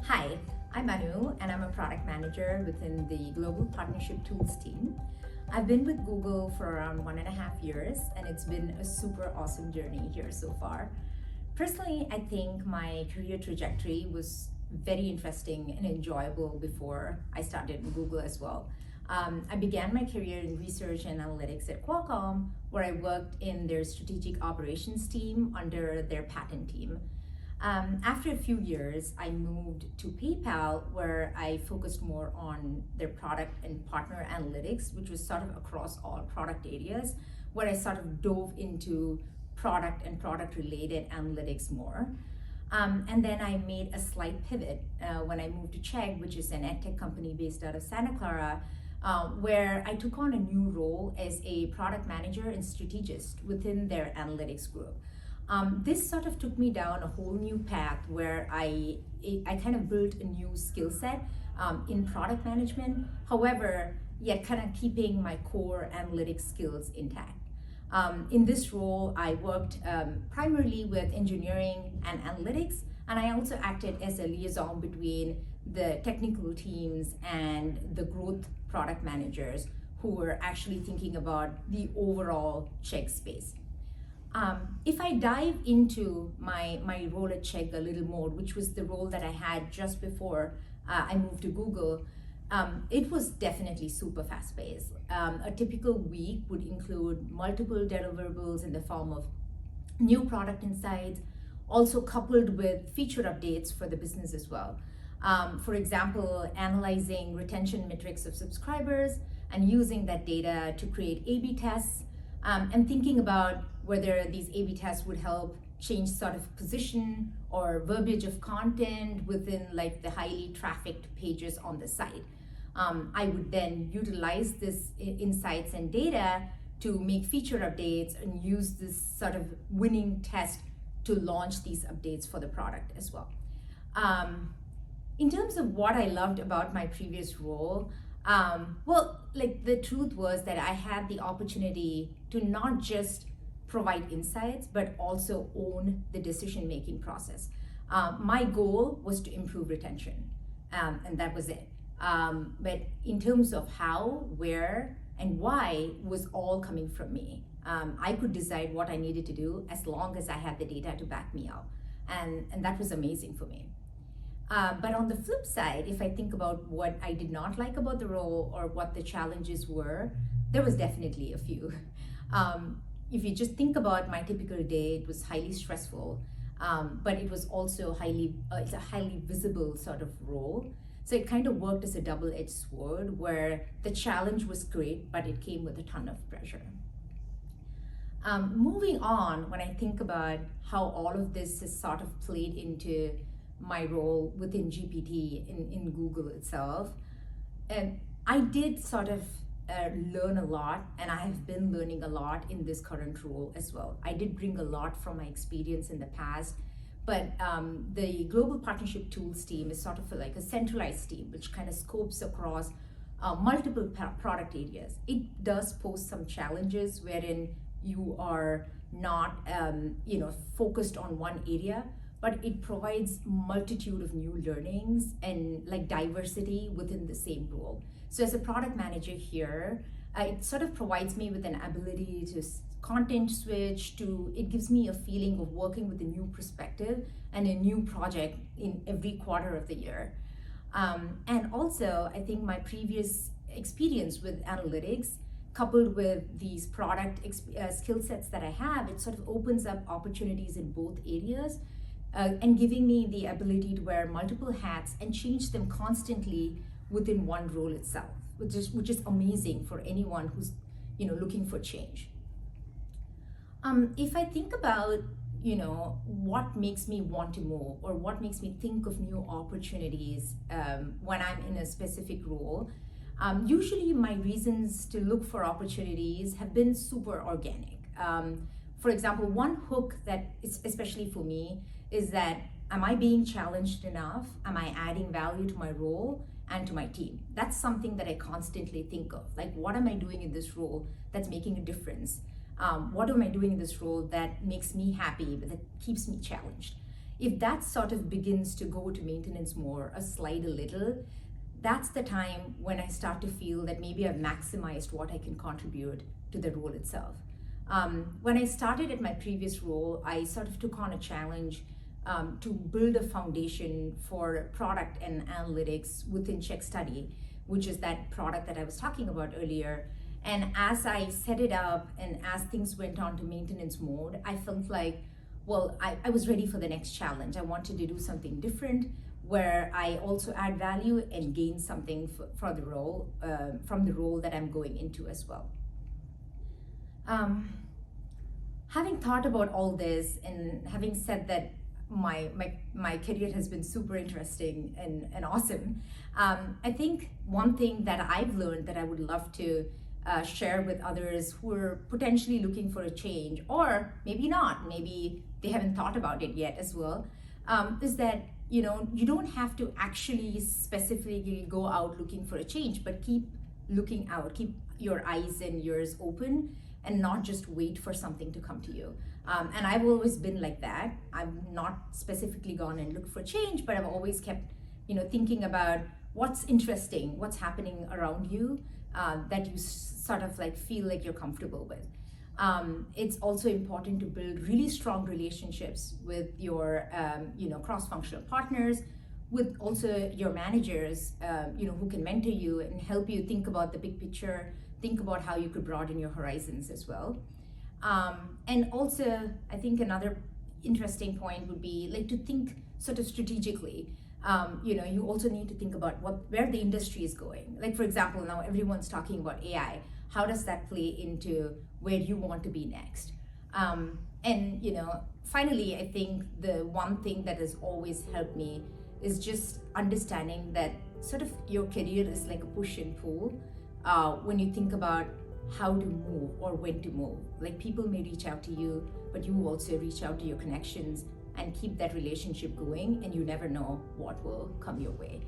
Hi, I'm Anu, and I'm a product manager within the Global Partnership Tools team. I've been with Google for around 1.5 years, and it's been a super awesome journey here so far. Personally, I think my career trajectory was very interesting and enjoyable before I started in Google as well. I began my career in research and analytics at Qualcomm, where I worked in their strategic operations team under their patent team. After a few years, I moved to PayPal, where I focused more on their product and partner analytics, which was sort of across all product areas, where I sort of dove into product and product related analytics more. And then I made a slight pivot when I moved to Chegg, which is an edtech company based out of Santa Clara, where I took on a new role as a product manager and strategist within their analytics group. This sort of took me down a whole new path where I kind of built a new skill set in product management, however, yet kind of keeping my core analytics skills intact. In this role, I worked primarily with engineering and analytics, and I also acted as a liaison between the technical teams and the growth product managers who were actually thinking about the overall Chegg space. If I dive into my role at Chegg a little more, which was the role that I had just before I moved to Google, it was definitely super fast paced. A typical week would include multiple deliverables in the form of new product insights, also coupled with feature updates for the business as well. For example, analyzing retention metrics of subscribers and using that data to create A/B tests, and thinking about whether these A/B tests would help change sort of position or verbiage of content within like the highly trafficked pages on the site. I would then utilize this insights and data to make feature updates and use this sort of winning test to launch these updates for the product as well. In terms of what I loved about my previous role, like the truth was that I had the opportunity to not just provide insights, but also own the decision-making process. My goal was to improve retention, and that was it. But in terms of how, where, and why was all coming from me. I could decide what I needed to do as long as I had the data to back me up. And that was amazing for me. But on the flip side, if I think about what I did not like about the role or what the challenges were, there was definitely a few. If you just think about my typical day, it was highly stressful, but it was also it's a highly visible sort of role. So it kind of worked as a double-edged sword where the challenge was great, but it came with a ton of pressure. Moving on, when I think about how all of this has sort of played into my role within GPT in Google itself, and I did sort of learn a lot, and I have been learning a lot in this current role as well. I did bring a lot from my experience in the past, but the Global Partnership Tools team is sort of like a centralized team which kind of scopes across multiple product areas. It does pose some challenges wherein you are not focused on one area, but it provides multitude of new learnings and like diversity within the same role. So as a product manager here, it sort of provides me with an ability to content switch it gives me a feeling of working with a new perspective and a new project in every quarter of the year. And also, I think my previous experience with analytics, coupled with these product skill sets that I have, it sort of opens up opportunities in both areas. And giving me the ability to wear multiple hats and change them constantly within one role itself, which is amazing for anyone who's looking for change. If I think about what makes me want to move or what makes me think of new opportunities when I'm in a specific role, usually my reasons to look for opportunities have been super organic. For example, one hook that is especially for me is that, am I being challenged enough? Am I adding value to my role and to my team? That's something that I constantly think of. Like, what am I doing in this role that's making a difference? What am I doing in this role that makes me happy, but that keeps me challenged? if that sort of begins to go to maintenance more, a slide a little, that's the time when I start to feel that maybe I've maximized what I can contribute to the role itself. When I started at my previous role, I sort of took on a challenge to build a foundation for product and analytics within Check Study, which is that product that I was talking about earlier. And as I set it up and as things went on to maintenance mode, I felt like, well, I was ready for the next challenge. I wanted to do something different where I also add value and gain something for the role, from the role that I'm going into as well. Having thought about all this and having said that my career has been super interesting and awesome, I think one thing that I've learned that I would love to share with others who are potentially looking for a change, or maybe not, maybe they haven't thought about it yet as well, is that you don't have to actually specifically go out looking for a change, but keep looking out, keep your eyes and ears open, and not just wait for something to come to you. And I've always been like that. I've not specifically gone and looked for change, but I've always kept thinking about what's interesting, what's happening around you, that you sort of like feel like you're comfortable with. It's also important to build really strong relationships with your cross-functional partners, with also your managers, who can mentor you and help you think about the big picture, think about how you could broaden your horizons as well. And also, I think another interesting point would be like to think sort of strategically. You also need to think about where the industry is going. Like, for example, now everyone's talking about AI. How does that play into where you want to be next? Finally, I think the one thing that has always helped me is just understanding that sort of your career is like a push and pull. When you think about how to move or when to move, like people may reach out to you, but you also reach out to your connections and keep that relationship going, and you never know what will come your way.